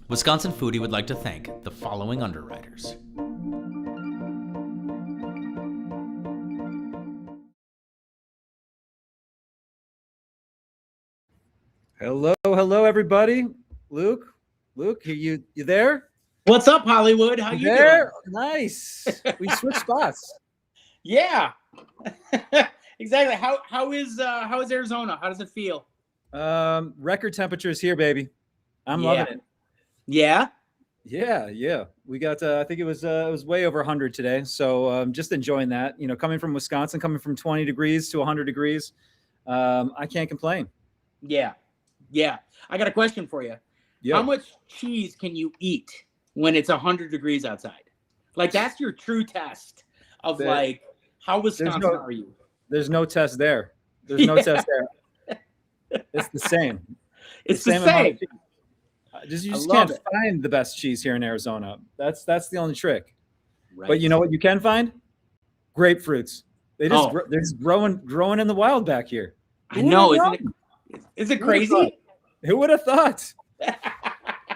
Wisconsin Foodie would like to thank the following underwriters. Hello, everybody. Luke, you there? What's up, Hollywood? How you doing? Nice. We switched spots. Yeah, exactly. How is Arizona? How does it feel? Record temperatures here, baby. I'm loving it. Yeah. We got I think it was way over 100 today. So just enjoying that. Coming from Wisconsin, coming from 20 degrees to 100 degrees. I can't complain. Yeah. I got a question for you. Yo. How much cheese can you eat when it's 100 degrees outside? Like, that's your true test of like how Wisconsin are you? There's no test there. There's no test there. It's the same. It's the same. You just can't find the best cheese here in Arizona. That's the only trick. Right. But you know what you can find? Grapefruits. They're just growing in the wild back here. I know. Is it crazy? Who would have thought?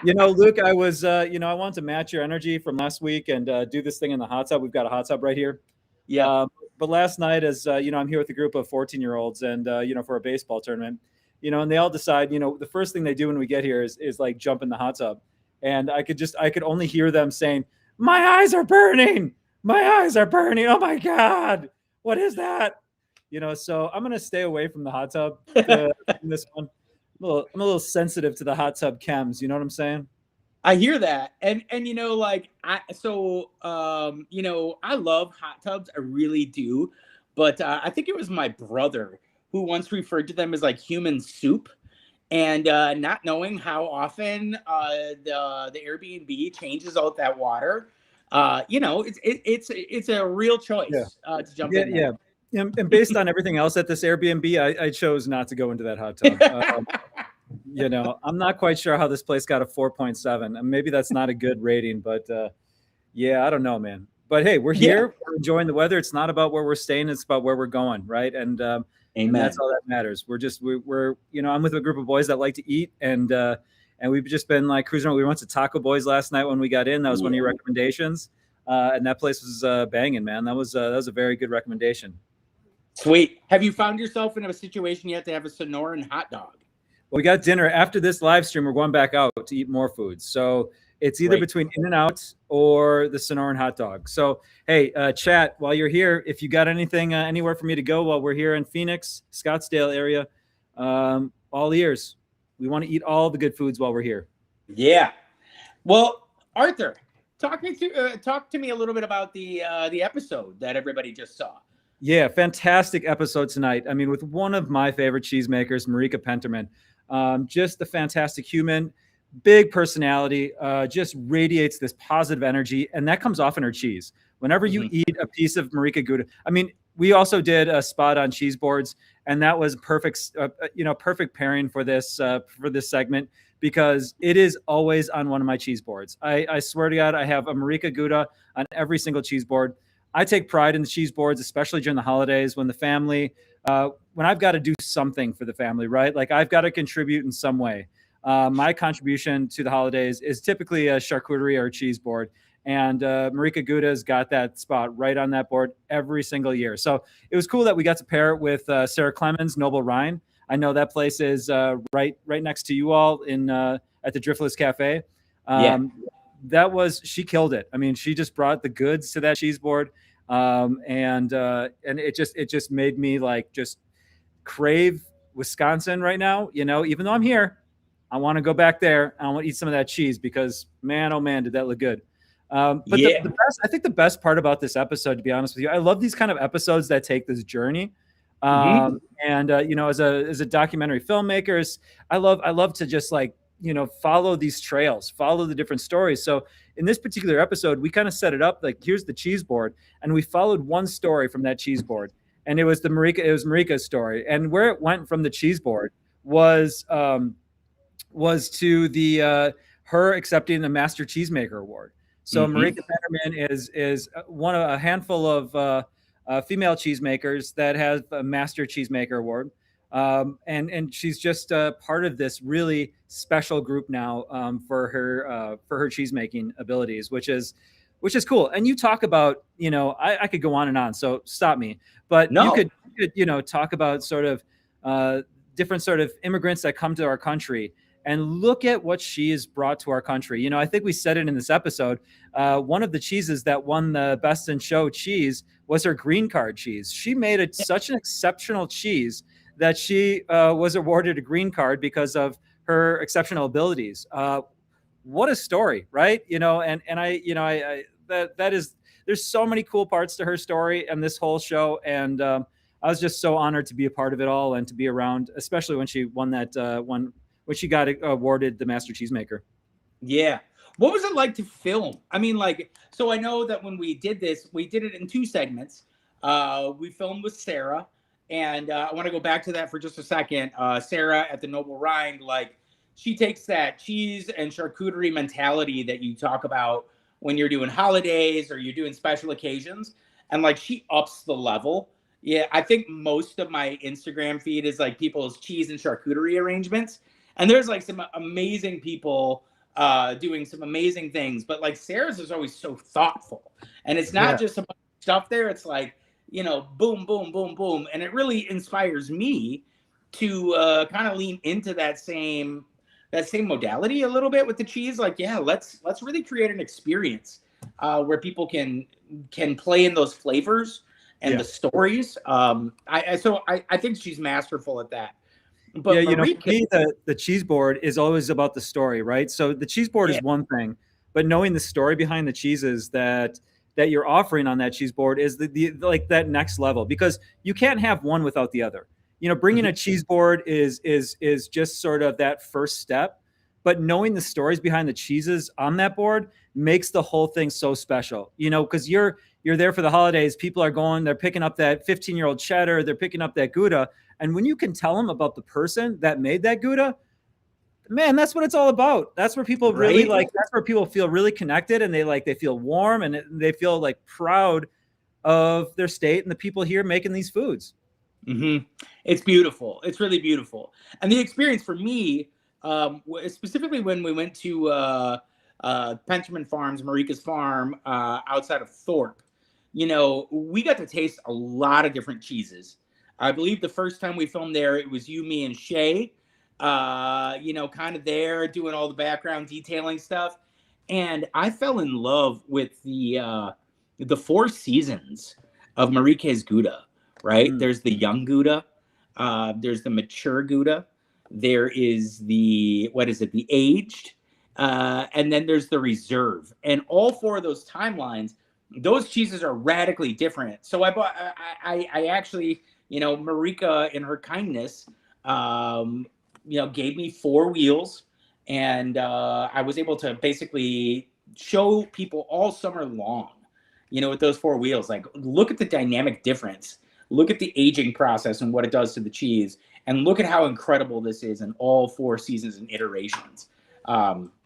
Luke, I was, I wanted to match your energy from last week and do this thing in the hot tub. We've got a hot tub right here. Yeah. But last night, as I'm here with a group of 14-year-olds and, for a baseball tournament, and they all decide, the first thing they do when we get here is like jump in the hot tub. And I could only hear them saying, my eyes are burning. My eyes are burning. Oh my God. What is that? So I'm going to stay away from the hot tub in this one. I'm a little sensitive to the hot tub chems. You know what I'm saying? I hear that. And I love hot tubs. I really do. But I think it was my brother who once referred to them as like human soup. And not knowing how often the Airbnb changes out that water, it's a real choice to jump in there. Yeah. And based on everything else at this Airbnb, I chose not to go into that hot tub. I'm not quite sure how this place got a 4.7. Maybe that's not a good rating, but I don't know, man. But hey, we're here. We're enjoying the weather. It's not about where we're staying. It's about where we're going, right? And Amen. That's all that matters. We're I'm with a group of boys that like to eat, and we've just been like cruising around. We went to Taco Boys last night when we got in. That was one of your recommendations, and that place was banging, man. That was a very good recommendation. Sweet. Have you found yourself in a situation you have to have a Sonoran hot dog? Well, we got dinner after this live stream. We're going back out to eat more food. So it's either between In-N-Out or the Sonoran hot dog. So, hey, chat, while you're here, if you got anything, anywhere for me to go while we're here in Phoenix, Scottsdale area, all ears. We want to eat all the good foods while we're here. Yeah. Well, Arthur, talk to me a little bit about the episode that everybody just saw. Yeah, fantastic episode tonight. I mean, with one of my favorite cheesemakers, Marieke Penterman. Just a fantastic human, big personality, just radiates this positive energy, and that comes off in her cheese. Whenever you eat a piece of Marieke Gouda, I mean, we also did a spot on cheese boards, and that was perfect, perfect pairing for this segment because it is always on one of my cheese boards. I swear to God, I have a Marieke Gouda on every single cheese board. I take pride in the cheese boards, especially during the holidays when the family, when I've got to do something for the family, right? Like I've got to contribute in some way. My contribution to the holidays is typically a charcuterie or a cheese board. And Marieke Gouda's got that spot right on that board every single year. So it was cool that we got to pair it with Sarah Clemens, Noble Rhine. I know that place is right next to you all in at the Driftless Cafe. She killed it. I mean, she just brought the goods to that cheese board. And it just made me like just crave Wisconsin right now. Even though I'm here, I want to go back there. I want to eat some of that cheese because man, oh man, did that look good. I think the best part about this episode, to be honest with you, I love these kind of episodes that take this journey. As a documentary filmmaker, I love to just like, follow these trails, follow the different stories. So in this particular episode, we kind of set it up like, here's the cheese board. And we followed one story from that cheese board. And it was Marieke's story. And where it went from the cheese board was to the her accepting the Master Cheesemaker Award. So Marieke Penterman is one of a handful of female cheesemakers that has a Master Cheesemaker Award. And she's just part of this really special group now for her cheese making abilities, which is cool. And you talk about, I could go on and on, so stop me. But No. you could talk about sort of different sort of immigrants that come to our country and look at what she has brought to our country. I think we said it in this episode. One of the cheeses that won the Best in Show cheese was her green card cheese. She made such an exceptional cheese that she was awarded a green card because of her exceptional abilities. What a story, right? That is, there's so many cool parts to her story and this whole show. And I was just so honored to be a part of it all and to be around, especially when she won that when she got awarded the Master Cheesemaker. Yeah. What was it like to film? I mean, so I know that when we did this, we did it in 2 segments. We filmed with Sarah, and I want to go back to that for just a second. Sarah at the Noble Rind, she takes that cheese and charcuterie mentality that you talk about when you're doing holidays or you're doing special occasions, and she ups the level. Yeah, I think most of my Instagram feed is people's cheese and charcuterie arrangements. And there's some amazing people doing some amazing things, but Sarah's is always so thoughtful, and it's not just a bunch of stuff there. It's boom, boom, boom, boom, and it really inspires me to kind of lean into that same modality a little bit with the cheese. Let's really create an experience where people can play in those flavors and the stories. I think she's masterful at that. But Marieke, the cheese board is always about the story, right? So the cheese board is one thing, but knowing the story behind the cheeses that you're offering on that cheese board is the that next level, because you can't have one without the other. Bringing a cheese board is just sort of that first step, but knowing the stories behind the cheeses on that board makes the whole thing so special. Because you're there for the holidays, people are going, they're picking up that 15-year-old cheddar, they're picking up that Gouda. And when you can tell them about the person that made that Gouda, man, that's what it's all about. That's where people really that's where people feel really connected, and they feel warm, and they feel proud of their state and the people here making these foods. Mm-hmm. It's beautiful. It's really beautiful. And the experience for me, specifically when we went to Penterman Farms, Marieke's farm, outside of Thorpe, we got to taste a lot of different cheeses. I believe the first time we filmed there, it was you, me, and Shay, kind of there doing all the background detailing stuff. And I fell in love with the 4 seasons of Marieke's Gouda, right? There's the young Gouda. There's the mature Gouda. There is the aged. And then there's the reserve. And all 4 of those timelines, those cheeses are radically different. So I actually, Marieke, in her kindness, gave me 4 wheels, and I was able to basically show people all summer long, with those 4 wheels, look at the dynamic difference, look at the aging process and what it does to the cheese, and look at how incredible this is in all 4 seasons and iterations.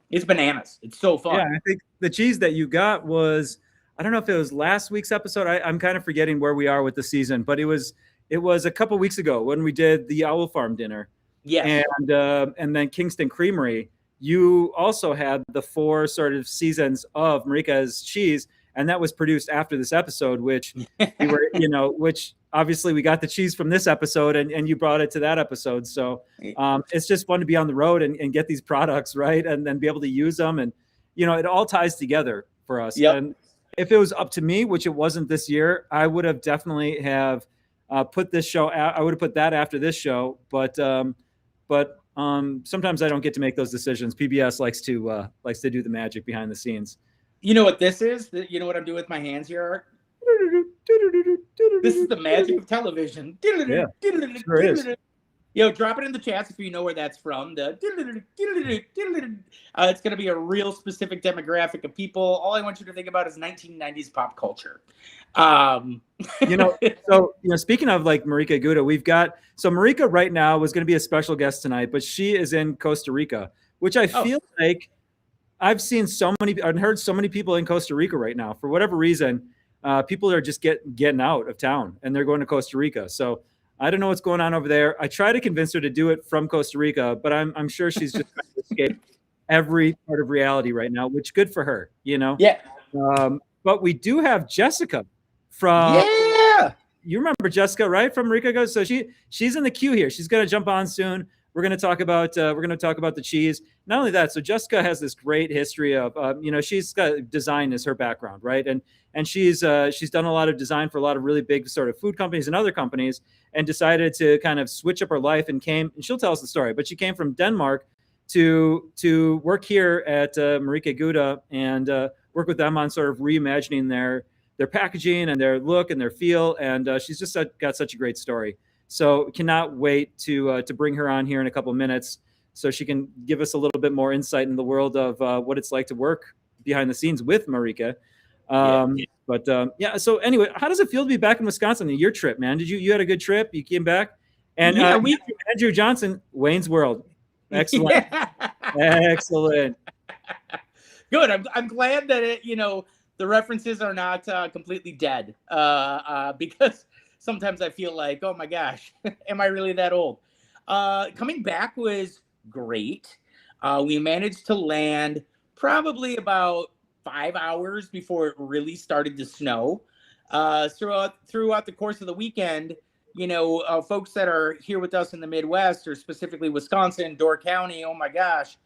It's bananas. It's so fun. Yeah, I think the cheese that you got was, I don't know if it was last week's episode. I'm kind of forgetting where we are with the season, but it was a couple weeks ago when we did the Owl Farm dinner. Yes. And then Kingston Creamery, you also had the 4 sort of seasons of Marieke's cheese, and that was produced after this episode, which we were, which obviously we got the cheese from this episode, and you brought it to that episode. So it's just fun to be on the road and get these products, right, and then be able to use them, and it all ties together for us. Yep. And if it was up to me, which it wasn't this year, I would have definitely have put this show out. I would have put that after this show, but sometimes I don't get to make those decisions. PBS likes to do the magic behind the scenes. You know what this is? You know what I'm doing with my hands here, Art? This is the magic of television. Yeah, sure is. Drop it in the chats if you know where that's from. It's going to be a real specific demographic of people. All I want you to think about is 1990s pop culture. Speaking of Marieke Gouda, we've got, so Marieke right now was going to be a special guest tonight, but she is in Costa Rica, which I feel like I've seen and heard so many people in Costa Rica right now. For whatever reason, people are just getting out of town and they're going to Costa Rica. So I don't know what's going on over there. I try to convince her to do it from Costa Rica, but I'm sure she's just trying to escape every part of reality right now, which good for her, you know? Yeah. But we do have Jessica from, Yeah. you remember Jessica, right? From Marieke Gouda. So she's in the queue here. She's going to jump on soon. We're going to talk about the cheese. Not only that, so Jessica has this great history of, she's got design as her background, right? And she's done a lot of design for a lot of really big sort of food companies and other companies, and decided to kind of switch up her life and she'll tell us the story, but she came from Denmark to work here at Marieke Gouda and work with them on sort of reimagining their packaging and their look and their feel. And she's just got such a great story. So cannot wait to bring her on here in a couple of minutes so she can give us a little bit more insight in the world of what it's like to work behind the scenes with Marieke. So anyway, how does it feel to be back in Wisconsin on your trip, man? You had a good trip? You came back? And Andrew Johnson, Wayne's World. Excellent. Yeah. Excellent. Good. I'm glad that the references are not completely dead because sometimes I feel like, oh my gosh, am I really that old? Coming back was great. We managed to land probably about 5 hours before it really started to snow. Throughout the course of the weekend, folks that are here with us in the Midwest, or specifically Wisconsin, Door County, oh my gosh,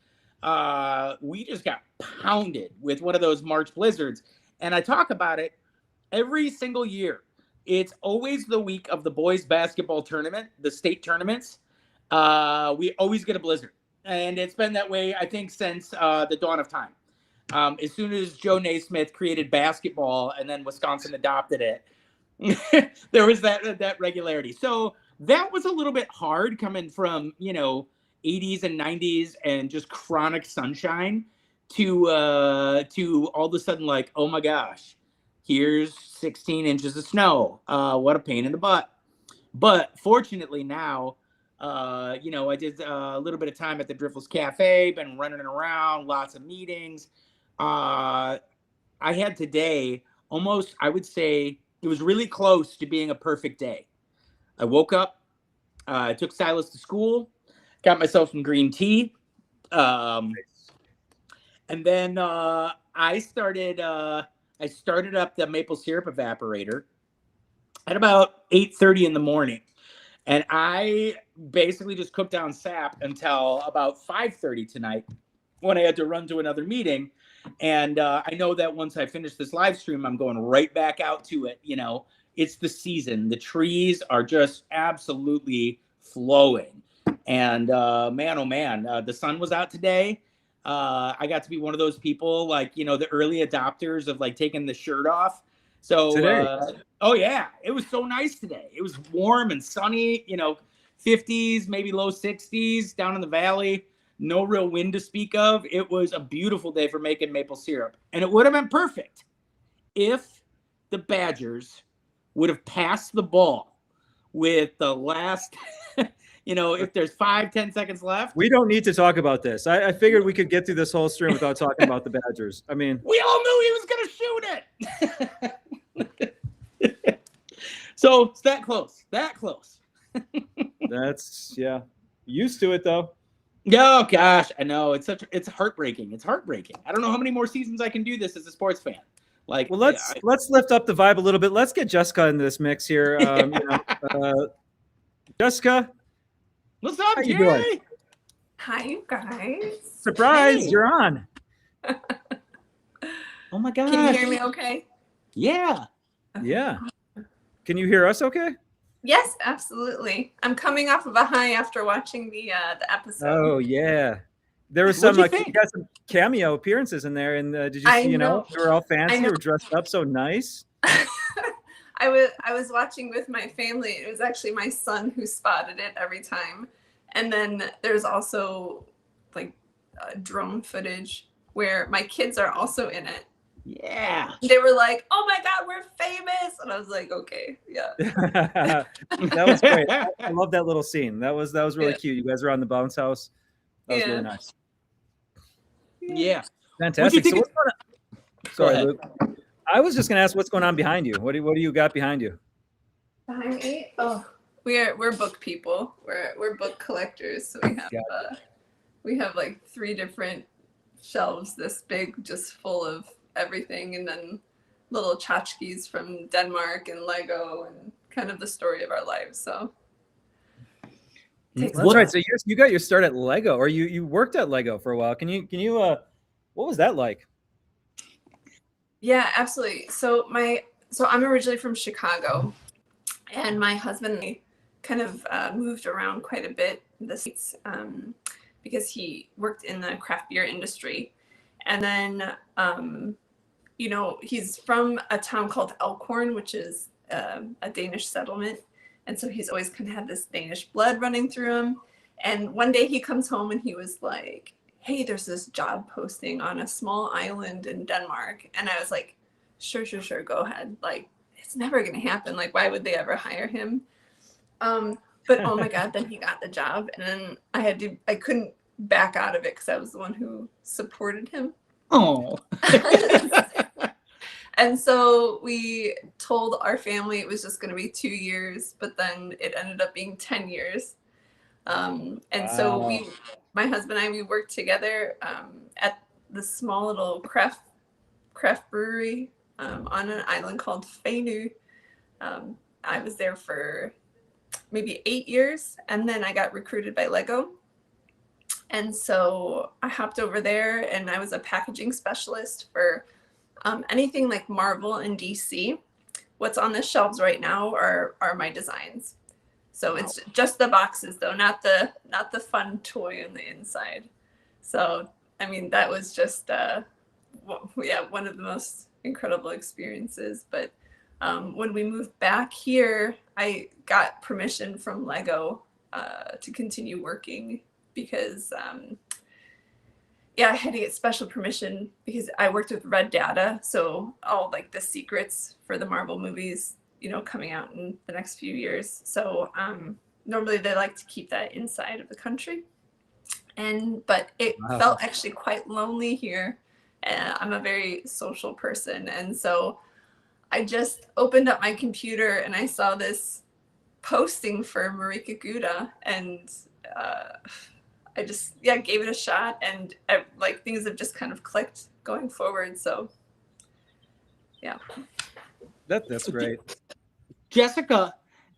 we just got pounded with one of those March blizzards. And I talk about it every single year. It's always the week of the boys basketball tournament, the state tournaments. We always get a blizzard. And it's been that way, I think, since the dawn of time. As soon as Joe Naismith created basketball and then Wisconsin adopted it, there was that regularity. So that was a little bit hard coming from, 80s and 90s and just chronic sunshine to all of a sudden like, oh my gosh, here's 16 inches of snow. What a pain in the butt. But fortunately now, I did a little bit of time at the Driftless Cafe, been running around, lots of meetings. I had today almost, I would say it was really close to being a perfect day. I woke up, I took Silas to school, got myself some green tea. And then I started up the maple syrup evaporator at about 8:30 in the morning. And I basically just cooked down sap until about 5:30 tonight when I had to run to another meeting. And I know that once I finish this live stream, I'm going right back out to it. It's the season. The trees are just absolutely flowing. And man, oh man, the sun was out today. I got to be one of those people, like, the early adopters of like taking the shirt off. So, oh yeah, it was so nice today. It was warm and sunny, 50s, maybe low 60s down in the valley. No real wind to speak of. It was a beautiful day for making maple syrup. And it would have been perfect if the Badgers would have passed the ball with the last, if there's 5-10 seconds left. We don't need to talk about this. I figured we could get through this whole stream without talking about the Badgers. I mean, we all knew he was going to shoot it. So it's that close. That's, yeah. Used to it, though. Oh gosh, I know. It's heartbreaking. It's heartbreaking. I don't know how many more seasons I can do this as a sports fan. Like, well, let's lift up the vibe a little bit. Let's get Jessica in this mix here. Jessica, what's up, how you Jerry? doing? Hi, you guys. Surprise, Hey. You're on. Oh my gosh. Can you hear me okay? Yeah. Yeah. Can you hear us okay? Yes, absolutely. I'm coming off of a high after watching the episode. Oh, yeah. There was some, you got some cameo appearances in there. And did you see, you know, they were all fancy. They were dressed up so nice. I was watching with my family. It was actually my son who spotted it every time. And then there's also like drone footage where my kids are also in it. Yeah. They were like, "Oh my God, we're famous!" And I was like, "Okay, yeah." That was great. I love that little scene. That was really cute. You guys were on the bounce house. That was really nice. Yeah. Fantastic. So what's going on? Sorry, Luke. I was just going to ask what's going on behind you. What do you got behind you? Behind me? Oh, we're book people. We're book collectors. So we have like 3 different shelves this big, just full of everything, and then little tchotchkes from Denmark and Lego and kind of the story of our lives. So that's right. So you got your start at Lego, or you worked at Lego for a while. Can you what was that like? Yeah, absolutely. So I'm originally from Chicago, and my husband and I kind of moved around quite a bit in the States because he worked in the craft beer industry. And then, he's from a town called Elkhorn, which is a Danish settlement. And so he's always kind of had this Danish blood running through him. And one day he comes home and he was like, hey, there's this job posting on a small island in Denmark. And I was like, sure, go ahead. Like, it's never going to happen. Like, why would they ever hire him? But oh my God, then he got the job. And then I couldn't back out of it because I was the one who supported him. Oh. And so we told our family it was just going to be 2 years, but then it ended up being 10 years. And so my husband and I, we worked together at the small little craft brewery on an island called Fainu. I was there for maybe 8 years, and then I got recruited by Lego. And so I hopped over there, and I was a packaging specialist for anything like Marvel and DC. What's on the shelves right now are my designs. So it's just the boxes though, not the fun toy on the inside. So I mean, that was just one of the most incredible experiences. But when we moved back here, I got permission from Lego to continue working because I had to get special permission because I worked with Red Data. So all like the secrets for the Marvel movies, coming out in the next few years. So normally they like to keep that inside of the country. But it felt actually quite lonely here. I'm a very social person. And so I just opened up my computer and I saw this posting for Marieke Gouda, and I just gave it a shot, and like things have just kind of clicked going forward. So yeah, that's great. Jessica,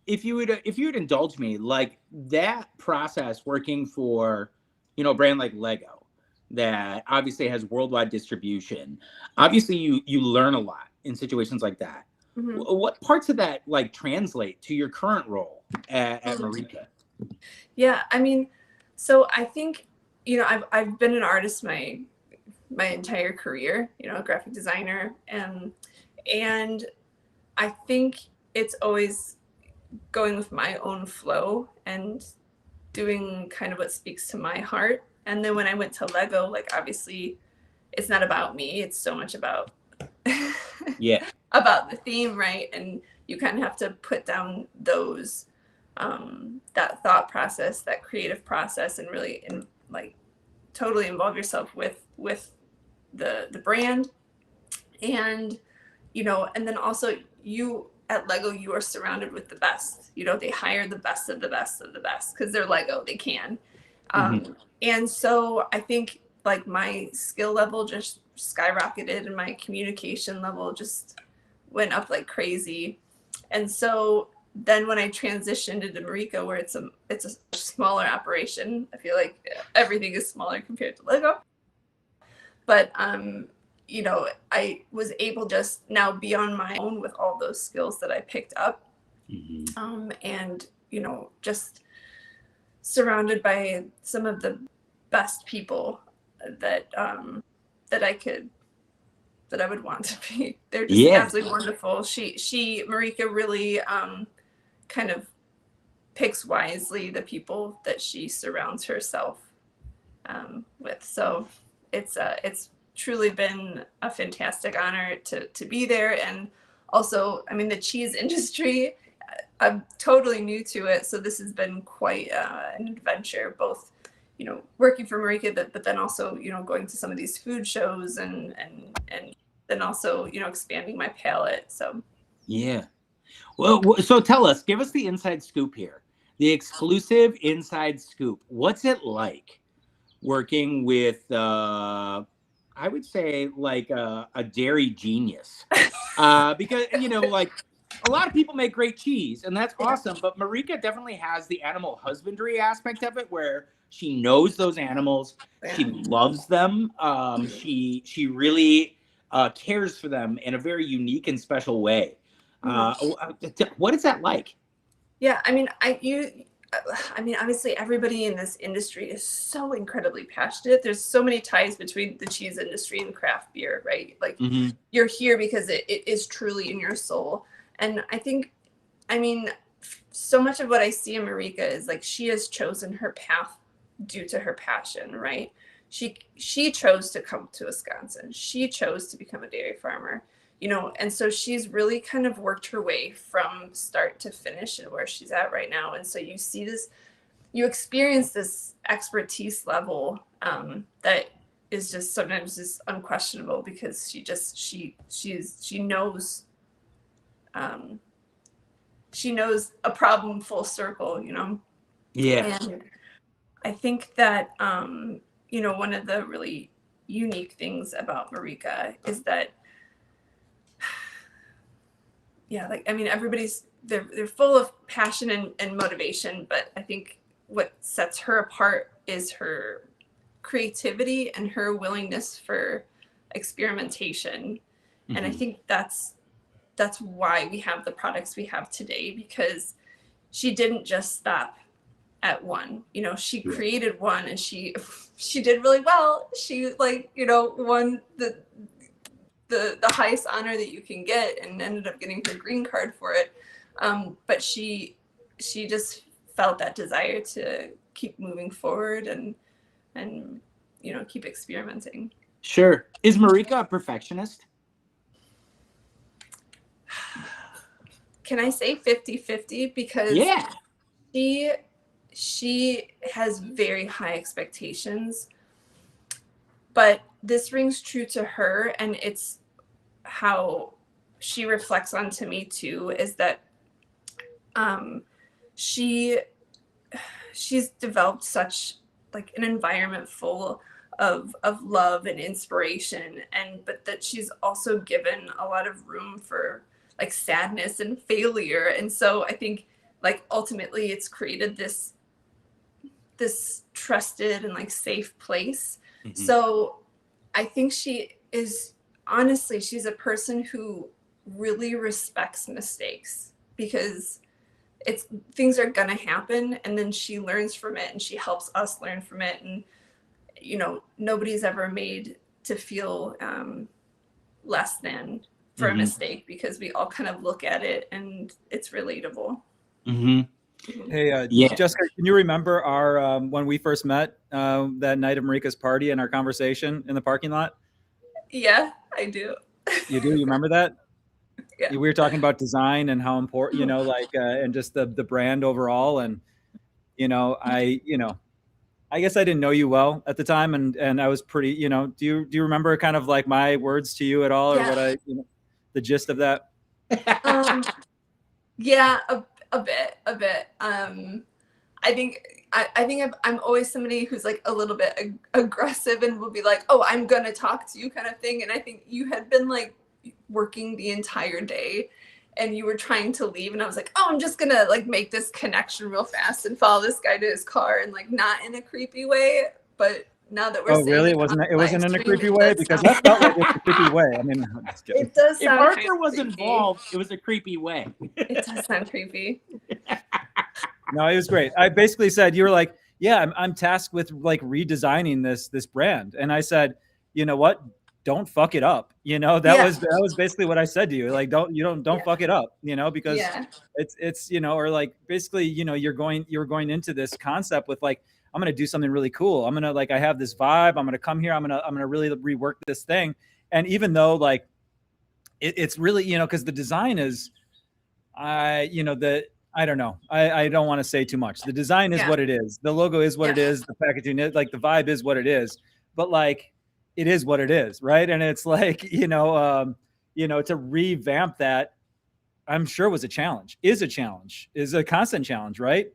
if you would indulge me, like that process working for a brand like Lego that obviously has worldwide distribution, obviously you learn a lot in situations like that. Mm-hmm. What parts of that like translate to your current role at Marieke? Yeah, I mean, so I think I've been an artist my entire career, a graphic designer, and I think it's always going with my own flow and doing kind of what speaks to my heart. And then when I went to Lego, like obviously it's not about me, it's so much about about the theme, right? And you kind of have to put down those that thought process, that creative process, and really totally involve yourself with the brand. And and then also you at Lego, you are surrounded with the best. They hire the best of the best of the best because they're Lego, they can. And so I think like my skill level just skyrocketed and my communication level just went up like crazy. And so then when I transitioned into Marieke, where it's a smaller operation, I feel like everything is smaller compared to Lego. But I was able just now be on my own with all those skills that I picked up, and just surrounded by some of the best people that I would want to be. They're just absolutely wonderful. Marieke really kind of picks wisely the people that she surrounds herself with. So it's truly been a fantastic honor to be there. And also, I mean, the cheese industry, I'm totally new to it. So this has been quite an adventure, both, working for Marieke, but then also, going to some of these food shows and then also, expanding my palette. So. Yeah. Well, so tell us, give us the inside scoop here, the exclusive inside scoop. What's it like working with, I would say, like a dairy genius? Because, like a lot of people make great cheese, and that's awesome. But Marieke definitely has the animal husbandry aspect of it, where she knows those animals, she loves them, she really cares for them in a very unique and special way. What is that like? Yeah, I mean, obviously everybody in this industry is so incredibly passionate. There's so many ties between the cheese industry and craft beer, right? Like you're here because it is truly in your soul. And I mean, so much of what I see in Marieke is like she has chosen her path due to her passion, right? She chose to come to Wisconsin. She chose to become a dairy farmer. And so she's really kind of worked her way from start to finish and where she's at right now. And so you see this, you experience this expertise level that is just sometimes just unquestionable, because she knows a problem full circle, Yeah. And I think that one of the really unique things about Marieke is that everybody's they're full of passion and motivation, but I think what sets her apart is her creativity and her willingness for experimentation. And I think that's why we have the products we have today, because she didn't just stop at one. She created one, and she did really well. She won the highest honor that you can get, and ended up getting her green card for it. But she just felt that desire to keep moving forward and keep experimenting. Sure. Is Marieke a perfectionist? Can I say 50-50? Because she has very high expectations, but this rings true to her, and it's how she reflects onto me too, is that she's developed such like an environment full of love and inspiration, but that she's also given a lot of room for like sadness and failure. And so I think like ultimately it's created this trusted and like safe place. So I think she's a person who really respects mistakes, because things are gonna happen, and then she learns from it and she helps us learn from it. And nobody's ever made to feel less than for a mistake, because we all kind of look at it and it's relatable. Hey, Jessica, can you remember our when we first met that night of Marike's party and our conversation in the parking lot? Yeah, I do. You do? You remember that? Yeah. We were talking about design and how important, and just the brand overall. And, I guess I didn't know you well at the time, and I was pretty, do you remember kind of like my words to you at all, or what the gist of that? Yeah, a bit. I think I'm always somebody who's like a little bit aggressive and will be like, oh, I'm gonna talk to you kind of thing. And I think you had been like working the entire day and you were trying to leave, and I was like, oh, I'm just gonna like make this connection real fast and follow this guy to his car, and like not in a creepy way, but now that we're really? It wasn't in a creepy way? Because that felt like it's a creepy way. I mean, I'm just kidding. It does if sound Arthur was creepy. involved, it was a creepy way. It does sound creepy. No, it was great. I basically said, you were like, yeah, I'm tasked with like redesigning this brand. And I said, you know what? Don't fuck it up. That was basically what I said to you. Like, don't fuck it up, because it's, or like, basically, you're going into this concept with like, I'm going to do something really cool. I'm going to like, I have this vibe. I'm going to come here. I'm going to really rework this thing. And even though like, it's really, cause the design is, I don't know. I don't want to say too much. The design is what it is. The logo is what it is. The packaging is like, the vibe is what it is, but like, it is what it is. Right. And it's like, to revamp that, I'm sure was a challenge, is a constant challenge, right?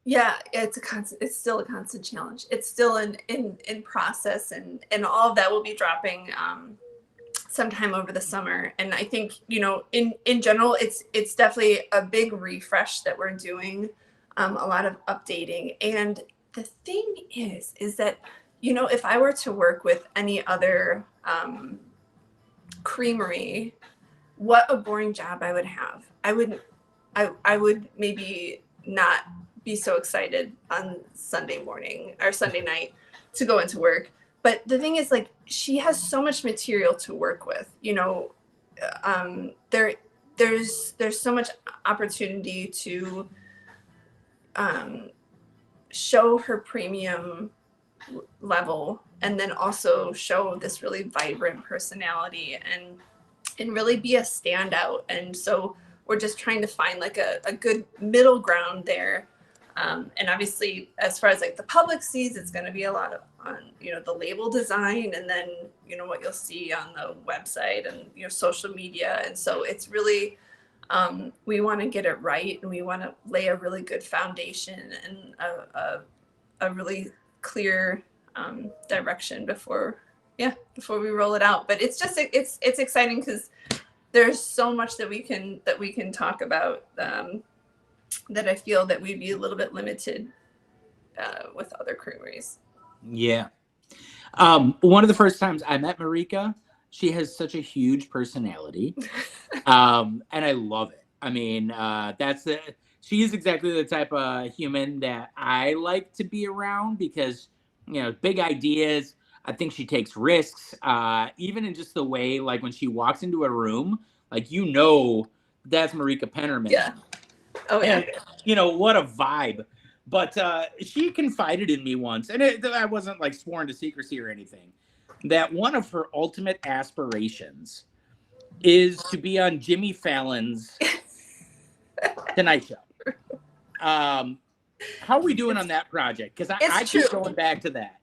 Yeah, it's a constant. It's still a constant challenge. It's still in process, and all of that will be dropping sometime over the summer. And I think, you know, in general, it's definitely a big refresh that we're doing, a lot of updating. And the thing is that, you know, if I were to work with any other creamery, what a boring job I would have. I would maybe not be so excited on Sunday morning or Sunday night to go into work. But the thing is, like, she has so much material to work with, you know. There's so much opportunity to show her premium level, and then also show this really vibrant personality and really be a standout. And so we're just trying to find like a good middle ground there. And obviously, as far as like the public sees, it's going to be a lot of on, you know, the label design, and then, you know, what you'll see on the website and, you know, social media. And so it's really, we want to get it right, and we want to lay a really good foundation and a really clear direction before we roll it out. But it's just it's exciting because there's so much that we can talk about, that I feel that we'd be a little bit limited with other creameries. Yeah. One of the first times I met Marieke, she has such a huge personality, and I love it. I mean, she is exactly the type of human that I like to be around, because, you know, big ideas. I think she takes risks, even in just the way, like, when she walks into a room, like, you know, that's Marieke Penterman. Yeah. Oh yeah. And, you know, what a vibe. But she confided in me once, and I wasn't like sworn to secrecy or anything, that one of her ultimate aspirations is to be on Jimmy Fallon's Tonight Show. How are we doing on that project? Because I keep going back to that.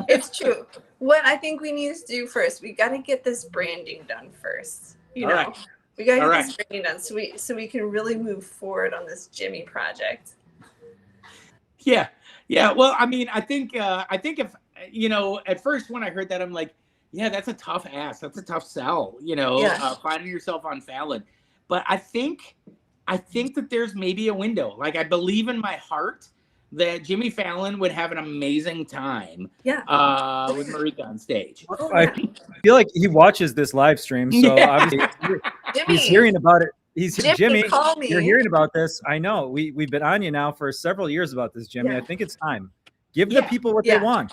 It's true. What I think we need to do first, we got to get this branding done first. You know, right. We got to get this branding done so we can really move forward on this Jimmy project. Yeah. Well, I mean, I think if, you know, at first when I heard that, I'm like, yeah, that's a tough ask. That's a tough sell, you know, finding yourself on Fallon. But I think that there's maybe a window. Like, I believe in my heart that Jimmy Fallon would have an amazing time with Marieke on stage. I feel like he watches this live stream, so obviously he's hearing about it. Jimmy, call me. You're hearing about this. I know. We've been on you now for several years about this, Jimmy. I think it's time. Give the people what they want.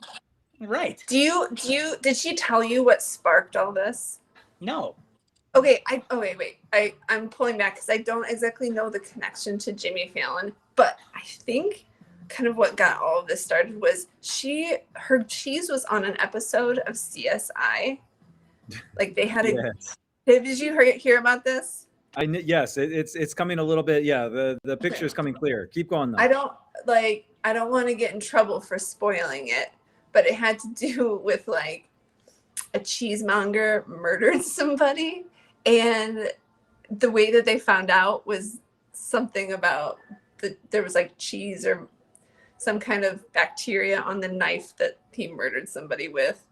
Right. Did she tell you what sparked all this? No. Okay. Wait. I'm pulling back because I don't exactly know the connection to Jimmy Fallon, but I think kind of what got all of this started was her cheese was on an episode of CSI. Like, they had did you hear about this? Yes, it's coming a little bit. Yeah, the picture is coming clear. Keep going though. I don't want to get in trouble for spoiling it, but it had to do with like a cheesemonger murdered somebody, and the way that they found out was something about there was like cheese or some kind of bacteria on the knife that he murdered somebody with,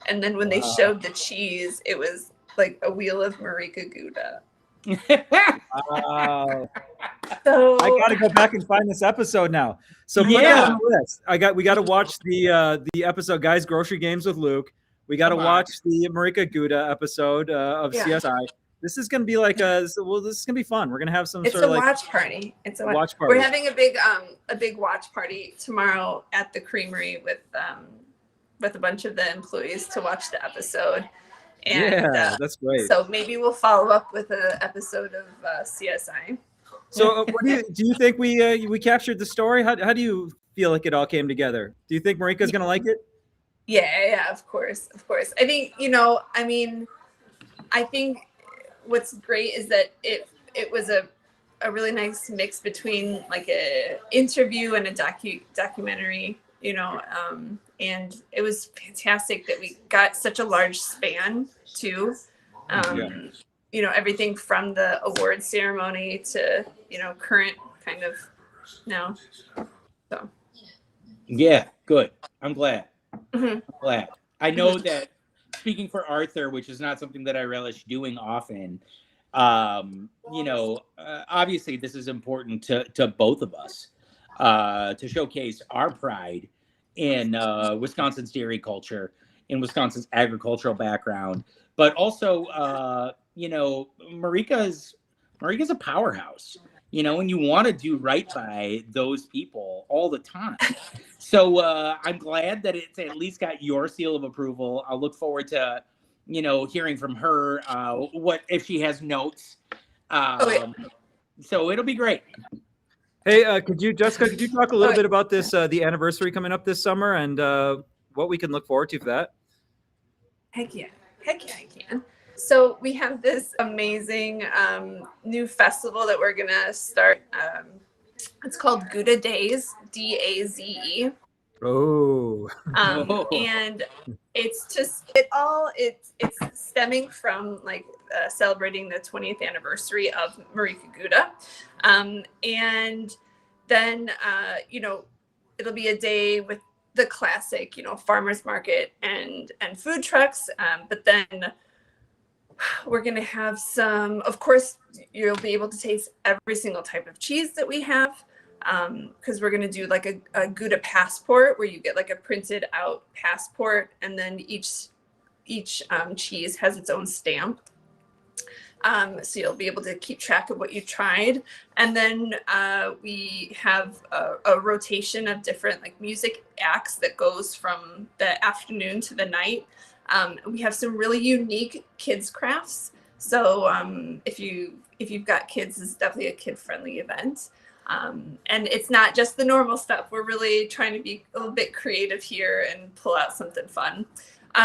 and then when they showed the cheese, it was like a wheel of Marieke Gouda. Wow. So I gotta go back and find this episode now. So put that on the list. We gotta watch the episode Guys Grocery Games with Luke. We gotta watch the Marieke Gouda episode of CSI. This is gonna be like this is gonna be fun. We're gonna have some sort of like watch party. It's a watch party. We're having a big watch party tomorrow at the creamery with a bunch of the employees to watch the episode. And, that's great. So maybe we'll follow up with an episode of CSI. So what do you think we captured the story? How do you feel like it all came together? Do you think Marieka's gonna like it? Yeah, of course. I think, I think what's great is that it was a really nice mix between like a interview and a documentary, and it was fantastic that we got such a large span too. you know, everything from the award ceremony to, you know, current kind of now. So. Yeah, good. I'm glad. Mhm. I'm glad. I know that speaking for Arthur, which is not something that I relish doing often, you know, obviously this is important to both of us to showcase our pride in Wisconsin's dairy culture, in Wisconsin's agricultural background, but also, you know, Marieka's a powerhouse, you know, and you want to do right by those people all the time. So I'm glad that it's at least got your seal of approval. I'll look forward to, you know, hearing from her what if she has notes. So it'll be great. Hey, Jessica, could you talk a little bit about this, the anniversary coming up this summer, and what we can look forward to for that? Heck yeah, I can. So we have this amazing new festival that we're gonna start. It's called Gouda Days, DAZE. Oh. And it's just it's stemming from like celebrating the 20th anniversary of Marieke Gouda, and then you know, it'll be a day with the classic, you know, farmers market and food trucks, but then we're gonna have some, of course, you'll be able to taste every single type of cheese that we have, because we're gonna do like a Gouda passport where you get like a printed out passport, and then each cheese has its own stamp. So you'll be able to keep track of what you tried. And then we have a rotation of different like music acts that goes from the afternoon to the night. We have some really unique kids crafts. So if you've got kids, it's definitely a kid-friendly event. And it's not just the normal stuff. We're really trying to be a little bit creative here and pull out something fun.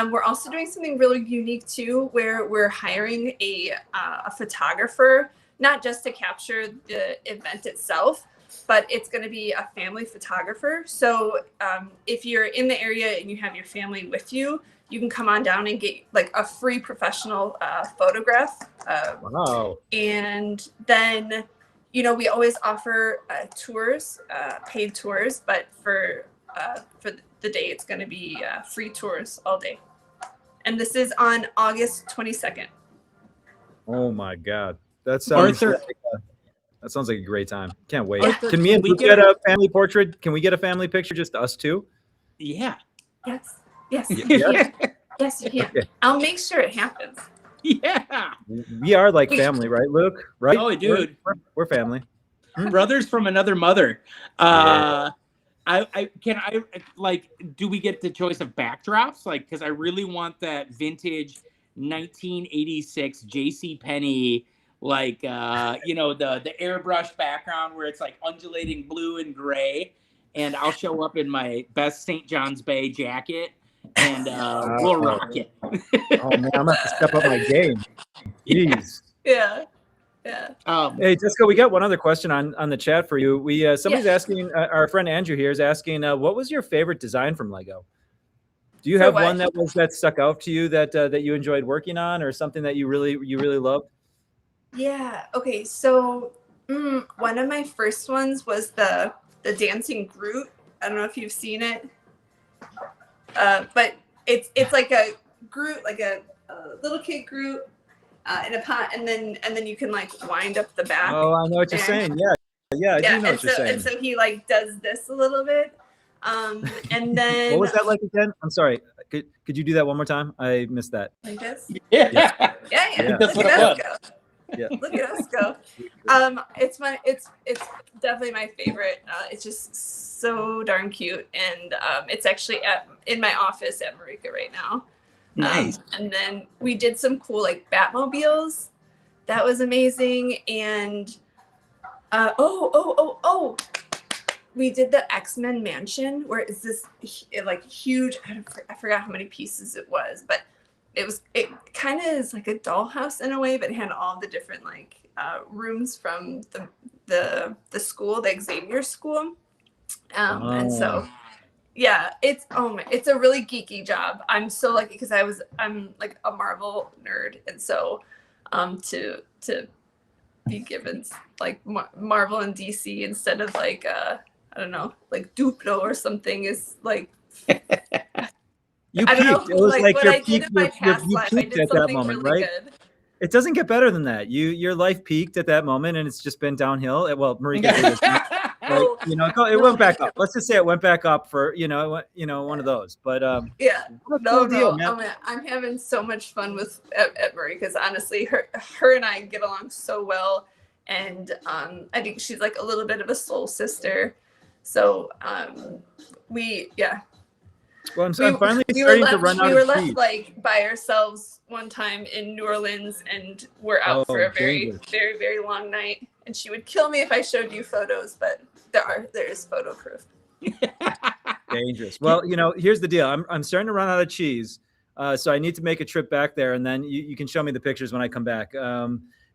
We're also doing something really unique too, where we're hiring a photographer, not just to capture the event itself, but it's going to be a family photographer. So if you're in the area and you have your family with you, you can come on down and get like a free professional photograph. Wow. And then, you know, we always offer tours, paid tours, but for the day, it's going to be free tours all day. And this is on August 22nd. Oh my God. That sounds Arthur, that sounds like a great time. Can't wait. Arthur, Can me and we Luke get a family portrait? Can we get a family picture, just us two? yeah. Yes. Yes. Yes, you can. Okay. I'll make sure it happens. Yeah. We are like family, right, Luke? Right? Oh, dude. We're family. Brothers from another mother. Yeah. I like, do we get the choice of backdrops? Like, because I really want that vintage 1986 JCPenney, like, you know, the airbrush background where it's like undulating blue and gray. And I'll show up in my best St. John's Bay jacket, and we'll rock it. Oh man, I'm gonna have to step up my game. Jeez. Yeah. Hey Jessica, we got one other question on the chat for you. Somebody's asking, our friend Andrew here is asking, what was your favorite design from Lego? Do you have one that stuck out to you that you enjoyed working on, or something that you really loved? Yeah. Okay. So one of my first ones was the dancing Groot. I don't know if you've seen it, but it's like a Groot, like a little kid Groot in a pot, and then you can like wind up the back. Oh, I know what you're saying. Yeah, I do know what you're saying. And so he like does this a little bit, and then what was that like again? I'm sorry. Could you do that one more time? I missed that. Like this? Yeah. Yeah. That's Look what at it us was. go. Yeah. Look at us go. It's definitely my favorite. It's just so darn cute, and it's actually in my office at Marieke right now. Nice. And then we did some cool like Batmobiles. That was amazing. And we did the X-Men mansion, where it's this like huge, I forgot how many pieces it was, but it kind of is like a dollhouse in a way, but it had all the different like rooms from the school, the Xavier school. And so yeah, it's a really geeky job. I'm so lucky because I'm like a Marvel nerd, and so to be given like Marvel and DC instead of like I don't know, like Duplo or something is like. You I don't peaked. know, It was like like what I did in my past you life. I peaked did at that something moment, really right? good. It doesn't get better than that. Your life peaked at that moment, and it's just been downhill. Well, Marieke did it. Like, you know, it went back up. Let's just say it went back up for, one of those. But Yeah, what a cool deal, man. I'm having so much fun at Murray because honestly, her and I get along so well, and I think she's like a little bit of a soul sister. So Well, I'm finally starting to run out of cheese. We were left like by ourselves one time in New Orleans, and we're out for a very, very, very long night. And she would kill me if I showed you photos, but there is photo proof. Dangerous. Well, here's the deal. I'm starting to run out of cheese, so I need to make a trip back there, and then you can show me the pictures when I come back.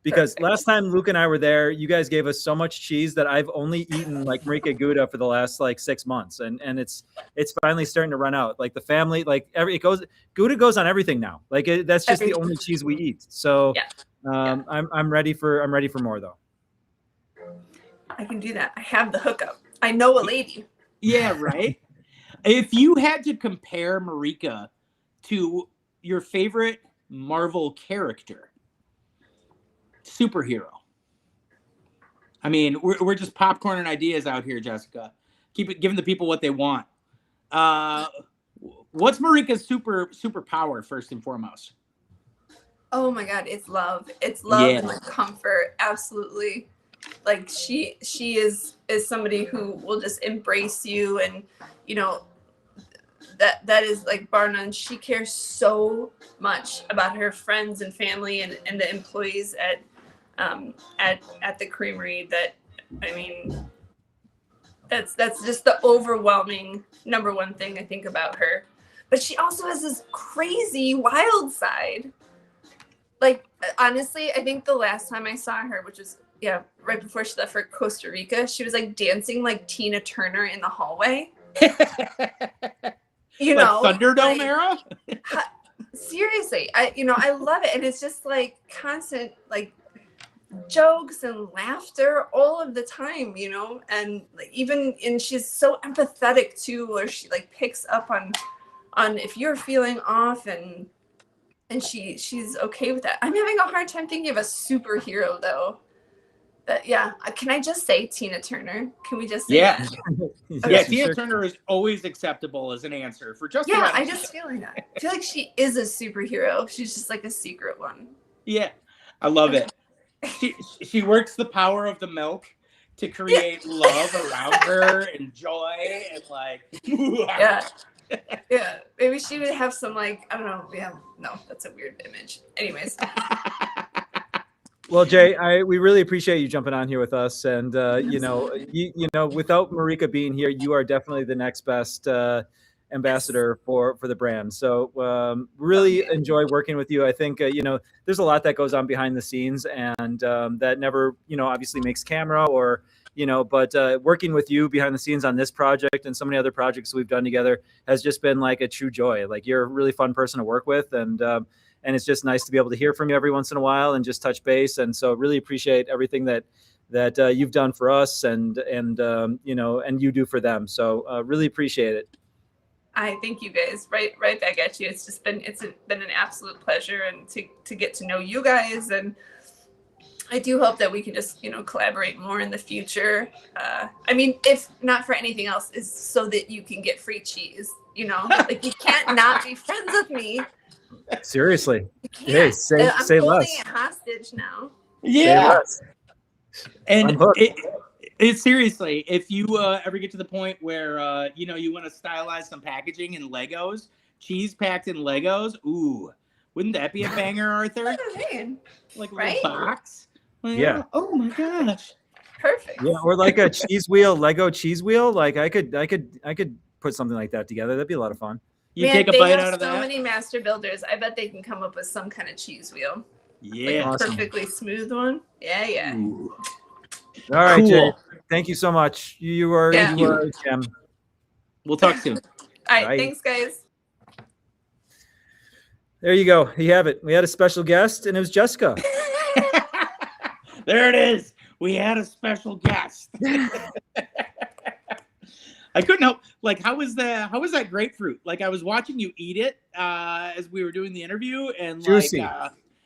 Because Perfect. Last time Luke and I were there, you guys gave us so much cheese that I've only eaten like Marieke Gouda for the last like 6 months, and it's finally starting to run out. Like the family, like Gouda goes on everything now. Like that's just the only cheese we eat. So I'm ready for more though. I can do that. I have the hookup. I know a lady. Yeah, right. If you had to compare Marieke to your favorite Marvel character, superhero. I mean, we're just popcorning ideas out here, Jessica. Keep it giving the people what they want. What's Marieke's superpower first and foremost? Oh my God, it's love. It's love and like comfort. Absolutely. Like she is somebody who will just embrace you, and that is like bar none. She cares so much about her friends and family and the employees at the creamery that, I mean, that's just the overwhelming number one thing I think about her. But she also has this crazy wild side. Like, honestly, I think the last time I saw her, which was right before she left for Costa Rica, she was like dancing like Tina Turner in the hallway. Thunderdome era? Seriously, I love it, and it's just like constant like jokes and laughter all of the time, and like, and she's so empathetic too, where she like picks up on if you're feeling off, and she's okay with that. I'm having a hard time thinking of a superhero though. But can I just say Tina Turner? Can we just say that? Yeah, Tina Turner is always acceptable as an answer for just about I just feel like that. I feel like she is a superhero. She's just like a secret one. Yeah, I love it. She works the power of the milk to create love around her and joy and like maybe she would have some like, I don't know. No, that's a weird image. Anyways. Well, Jay, we really appreciate you jumping on here with us, and without Marieke being here, you are definitely the next best ambassador for the brand. So really enjoy working with you. I think there's a lot that goes on behind the scenes, and that never obviously makes camera or but working with you behind the scenes on this project and so many other projects we've done together has just been like a true joy. Like, you're a really fun person to work with, and it's just nice to be able to hear from you every once in a while and just touch base. And so really appreciate everything that you've done for us and you do for them. So really appreciate it. I thank you guys. Right back at you. It's been an absolute pleasure, and to get to know you guys, and I do hope that we can just collaborate more in the future. I mean, if not for anything else, is so that you can get free cheese. Like, you can't not be friends with me. Seriously. Hey, say less. I'm holding it hostage now. Yeah. And it seriously, if you ever get to the point where you want to stylize some packaging in Legos, cheese packed in Legos, ooh, wouldn't that be a banger, Arthur? That's what I'm saying. Like a little box. Yeah. Oh my gosh. Perfect. Yeah, or like a Lego cheese wheel. Like I could put something like that together. That'd be a lot of fun. You take a bite out of that. So many master builders. I bet they can come up with some kind of cheese wheel. Yeah. Like a perfectly smooth one. Yeah. Ooh. All right, cool. Jay. Thank you so much. You are a gem. We'll talk soon. All right. Thanks, guys. There you go. You have it. We had a special guest, and it was Jessica. There it is. We had a special guest. I couldn't help. Like, how was that grapefruit? Like, I was watching you eat it as we were doing the interview, and Juicy.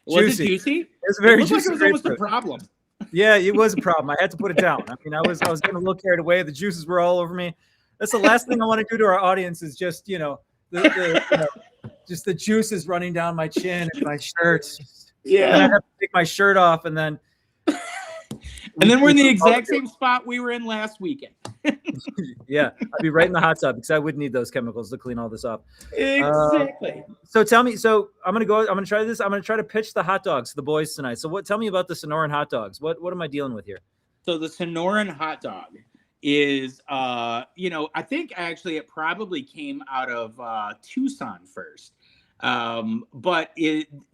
Was it juicy? It was very looked juicy. like it was almost a problem. Yeah, it was a problem. I had to put it down. I mean, I was getting a little carried away. The juices were all over me. That's the last thing I want to do to our audience is just, just the juices running down my chin and my shirt. Yeah. And I have to take my shirt off and then. And then we're in the exact same spot we were in last weekend. Yeah, I'd be right in the hot tub because I would need those chemicals to clean all this up. Exactly. So tell me, I'm gonna try this. I'm gonna try to pitch the hot dogs to the boys tonight. So tell me about the Sonoran hot dogs. What am I dealing with here? So the Sonoran hot dog is, I think actually it probably came out of Tucson first. But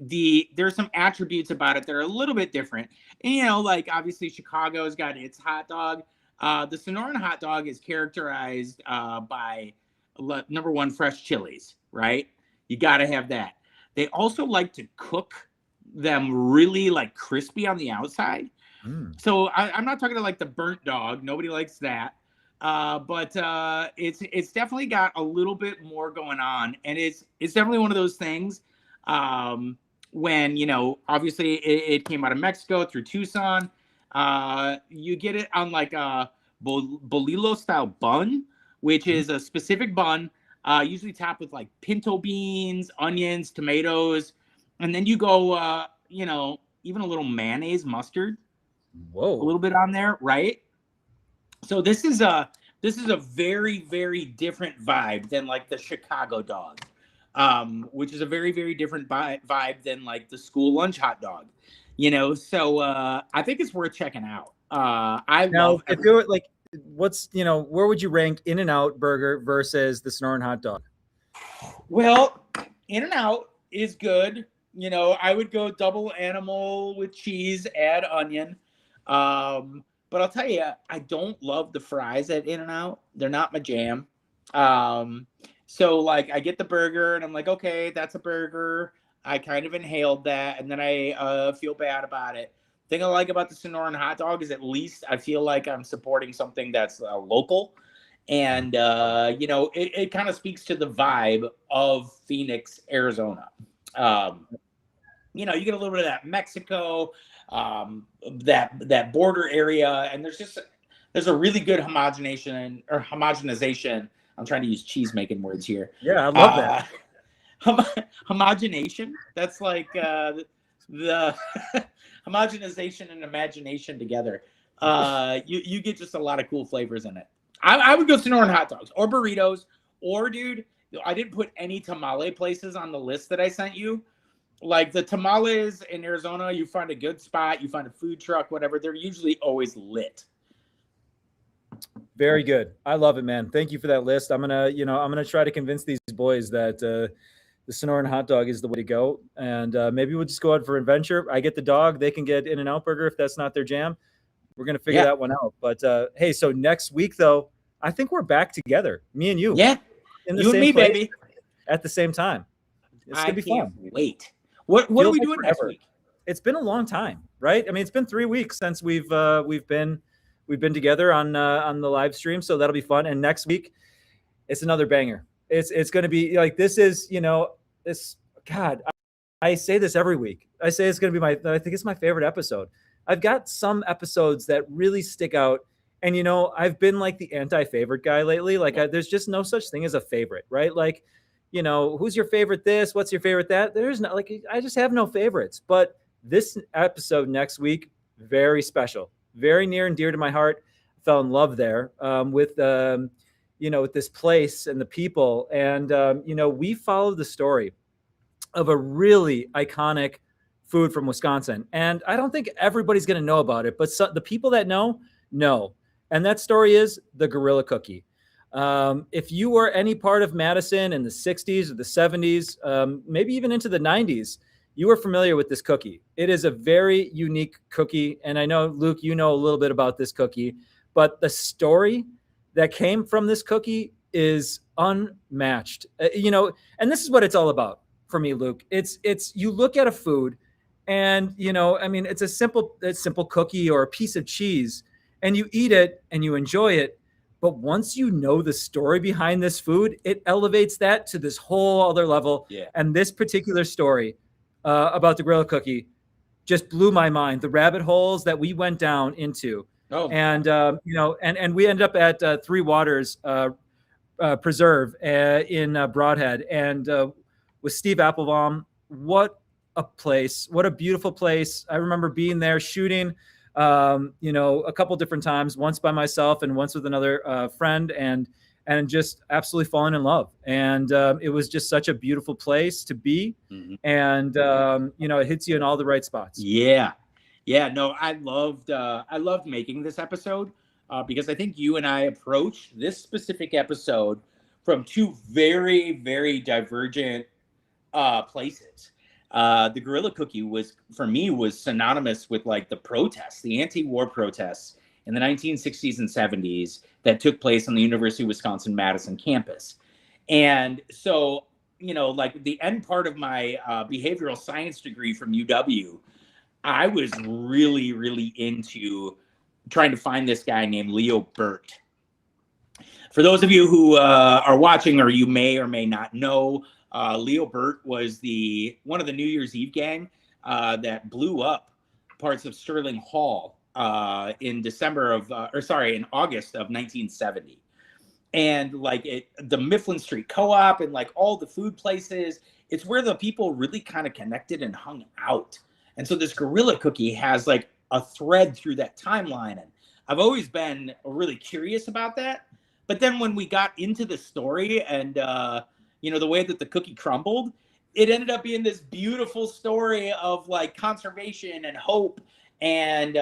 there's some attributes about it that are a little bit different. And, like obviously Chicago's got its hot dog. The Sonoran hot dog is characterized by number one, fresh chilies, right? You got to have that. They also like to cook them really like crispy on the outside. So I'm not talking to like the burnt dog. Nobody likes that. But it's definitely got a little bit more going on, and it's definitely one of those things when obviously it came out of Mexico through Tucson. You get it on like a bolillo style bun, which is a specific bun, usually topped with like pinto beans, onions, tomatoes, and then you go even a little mayonnaise, mustard. Whoa, a little bit on there, right? So this is a very, very different vibe than like the Chicago dog, which is a very, very different vibe than like the school lunch hot dog, So I think it's worth checking out. If you're like, where would you rank In-N-Out burger versus the Sonoran hot dog? Well, In-N-Out is good. I would go double animal with cheese, add onion. But I'll tell you, I don't love the fries at In-N-Out. They're not my jam. So like I get the burger and I'm like, okay, that's a burger. I kind of inhaled that and then I feel bad about it. The thing I like about the Sonoran hot dog is at least I feel like I'm supporting something that's local. And, it kind of speaks to the vibe of Phoenix, Arizona. You get a little bit of that Mexico, that border area, and there's a really good homogenization. I'm trying to use cheese making words here. Yeah, I love that. Homogenation. That's like the homogenization and imagination together. You get just a lot of cool flavors in it. I would go Sonoran hot dogs or burritos, or dude, I didn't put any tamale places on the list that I sent you. Like the tamales in Arizona, you find a good spot, you find a food truck, whatever. They're usually always lit. Very good. I love it, man. Thank you for that list. I'm gonna try to convince these boys that the Sonoran hot dog is the way to go. And maybe we'll just go out for an adventure. I get the dog, they can get In-N-Out burger if that's not their jam. We're gonna figure that one out. But hey, so next week though, I think we're back together, me and you. Yeah, in the you same and me, place, baby, at the same time. It's gonna be fun. Wait. What are we doing next week? It's been a long time, right? I mean, it's been 3 weeks since we've been together on the live stream, so that'll be fun. And next week, it's another banger. It's going to be like this is this. God, I say this every week. I say it's going to be I think it's my favorite episode. I've got some episodes that really stick out, and I've been like the anti-favorite guy lately. Like there's just no such thing as a favorite, right? Like. Who's your favorite this? What's your favorite that? There's not I just have no favorites. But this episode next week, very special, very near and dear to my heart. I fell in love there with this place and the people. And, we follow the story of a really iconic food from Wisconsin. And I don't think everybody's going to know about it, but the people that know. And that story is the Gorilla Cookie. If you were any part of Madison in the 60s or the 70s, maybe even into the 90s, you were familiar with this cookie. It is a very unique cookie. And I know, Luke, you know a little bit about this cookie, but the story that came from this cookie is unmatched. And this is what it's all about for me, Luke. It's you look at a food And, I mean, it's a simple cookie or a piece of cheese, and you eat it and you enjoy it. But once you know the story behind this food, it elevates that to this whole other level. Yeah. And this particular story about the gorilla cookie just blew my mind. The rabbit holes that we went down into. Oh. And, and we ended up at Three Waters Preserve in Broadhead. And with Steve Applebaum, what a place, what a beautiful place. I remember being there shooting, a couple different times, once by myself and once with another friend, and just absolutely falling in love. And it was just such a beautiful place to be. Mm-hmm. And, it hits you in all the right spots. Yeah. No, I loved making this episode because I think you and I approached this specific episode from two very, very divergent places. The gorilla cookie was synonymous with like the protests, the anti-war protests in the 1960s and 70s that took place on the University of Wisconsin-Madison campus. And so, like the end part of my behavioral science degree from UW, I was really, really into trying to find this guy named Leo Burt. For those of you who are watching, or you may or may not know, Leo Burt was one of the New Year's Eve gang that blew up parts of Sterling Hall in August of 1970. And like the Mifflin Street Co-op and like all the food places, it's where the people really kind of connected and hung out. And so this gorilla cookie has like a thread through that timeline. And I've always been really curious about that. But then when we got into the story and, the way that the cookie crumbled, it ended up being this beautiful story of like conservation and hope and,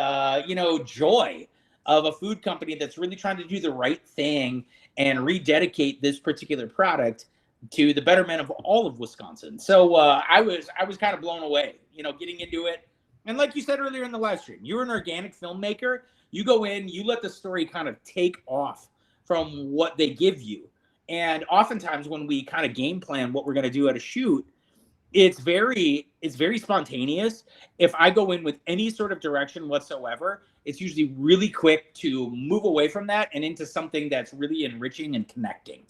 joy of a food company that's really trying to do the right thing and rededicate this particular product to the betterment of all of Wisconsin. So I was kind of blown away, getting into it. And like you said earlier in the live stream, you're an organic filmmaker. You go in, you let the story kind of take off from what they give you. And oftentimes when we kind of game plan what we're going to do at a shoot, it's very spontaneous. If I go in with any sort of direction whatsoever, it's usually really quick to move away from that and into something that's really enriching and connecting.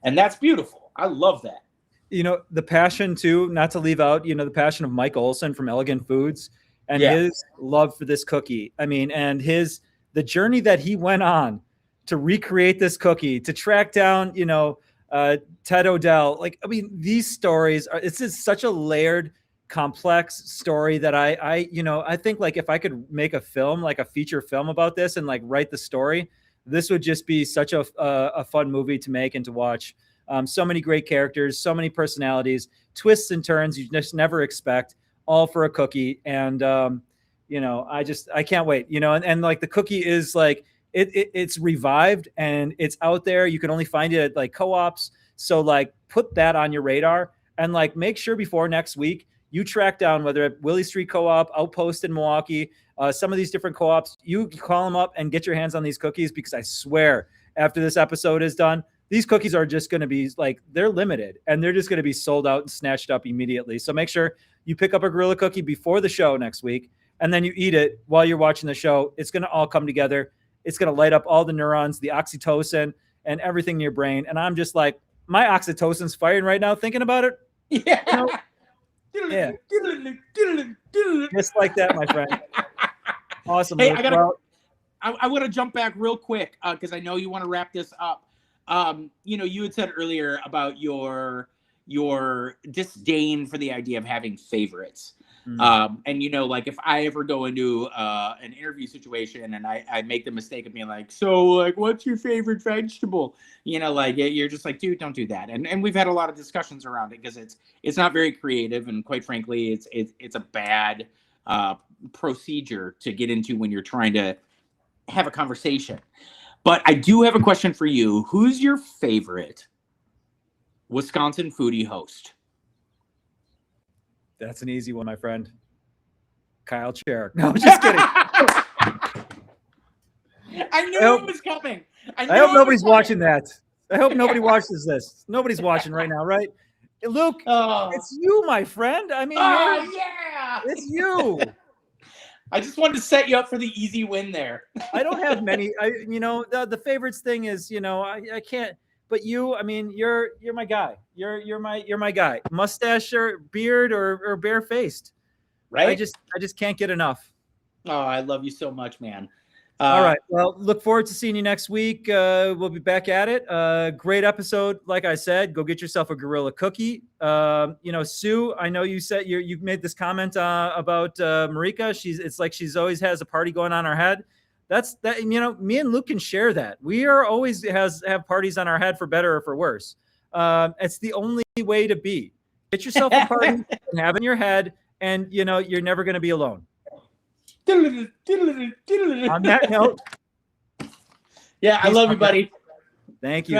And that's beautiful. I love that. The passion too, not to leave out, the passion of Mike Olson from Elegant Foods and his love for this cookie. I mean, and the journey that he went on to recreate this cookie, to track down, Ted Odell. Like, I mean, these stories it's just such a layered, complex story that I think like if I could make a film, like a feature film about this and like write the story, this would just be such a fun movie to make and to watch. So many great characters, so many personalities, twists and turns you just never expect, all for a cookie. And, I can't wait, and like the cookie is like, it's revived and it's out there. You can only find it at like co-ops. So like put that on your radar and like make sure before next week you track down whether at Willie Street Co-op, Outpost in Milwaukee, some of these different co-ops, you call them up and get your hands on these cookies, because I swear after this episode is done, these cookies are just going to be like, they're limited and they're just going to be sold out and snatched up immediately. So make sure you pick up a gorilla cookie before the show next week, and then you eat it while you're watching the show. It's going to all come together. It's going to light up all the neurons, the oxytocin and everything in your brain. And I'm just like, my oxytocin's firing right now thinking about it. Yeah. Yeah. Just like that, my friend. Awesome. Hey, I want to jump back real quick because I know you want to wrap this up. You had said earlier about your disdain for the idea of having favorites. Mm-hmm. And like if I ever go into an interview situation and I make the mistake of being like, so like, what's your favorite vegetable? Like you're just like, dude, don't do that. And we've had a lot of discussions around it because it's not very creative, and quite frankly, it's a bad procedure to get into when you're trying to have a conversation. But I do have a question for you. Who's your favorite Wisconsin Foodie host? That's an easy one, my friend. Kyle Cherrick. No, just kidding. I knew it was coming. I hope nobody's watching that. I hope nobody watches this. Nobody's watching right now, right? Luke, it's you, my friend. I mean, Yeah. It's you. I just wanted to set you up for the easy win there. I don't have many. The favorites thing is, I can't. But you, I mean, you're my guy. You're my guy. Mustache or beard or barefaced. Right? I just can't get enough. Oh, I love you so much, man. All right. Well, look forward to seeing you next week. We'll be back at it. Great episode. Like I said, go get yourself a gorilla cookie. Sue, I know you said you made this comment about Marieke. It's like she's always has a party going on in her head. That's that. Me and Luke can share that. We are always have parties on our head for better or for worse. It's the only way to be. Get yourself a party and have it in your head, and you're never going to be alone. On that note, yeah, I love you, buddy. Thank you.